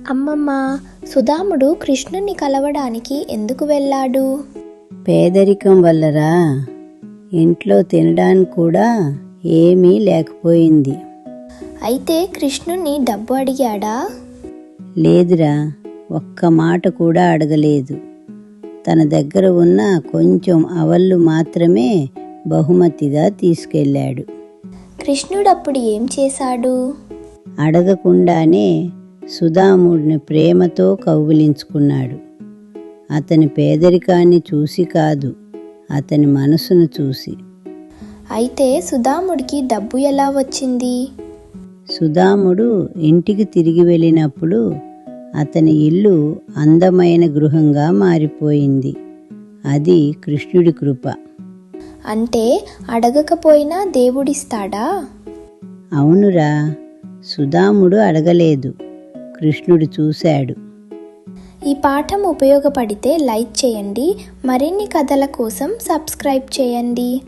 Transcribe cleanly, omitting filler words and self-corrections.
అమ్మమ్మ, సుధాముడు కృష్ణుని కలవడానికి ఎందుకు వెళ్ళాడు? పేదరికం వల్లరా. ఇంట్లో తినడానికి కూడా ఏమీ లేకపోయింది. అయితే కృష్ణుని డబ్బు అడిగాడా? లేదురా, ఒక్క మాట కూడా అడగలేదు. తన దగ్గర ఉన్న కొంచెం అవళ్ళు మాత్రమే బహుమతిగా తీసుకెళ్ళాడు. కృష్ణుడప్పుడు ఏం చేశాడు? అడగకుండానే సుధాముడిని ప్రేమతో కౌగిలించుకున్నాడు. అతని పేదరికాన్ని చూసి కాదు, అతని మనసును చూసి. అయితే సుధాముడికి డబ్బు ఎలా వచ్చింది? సుధాముడు ఇంటికి తిరిగి వెళ్ళినప్పుడు అతని ఇల్లు అందమైన గృహంగా మారిపోయింది. అది కృష్ణుడి కృప. అంటే అడగకపోయినా దేవుడిస్తాడా? అవునురా, సుధాముడు అడగలేదు, కృష్ణుడు చూశాడు. ఈ పాఠం ఉపయోగపడితే లైక్ చేయండి. మరిన్ని కథల కోసం సబ్స్క్రైబ్ చేయండి.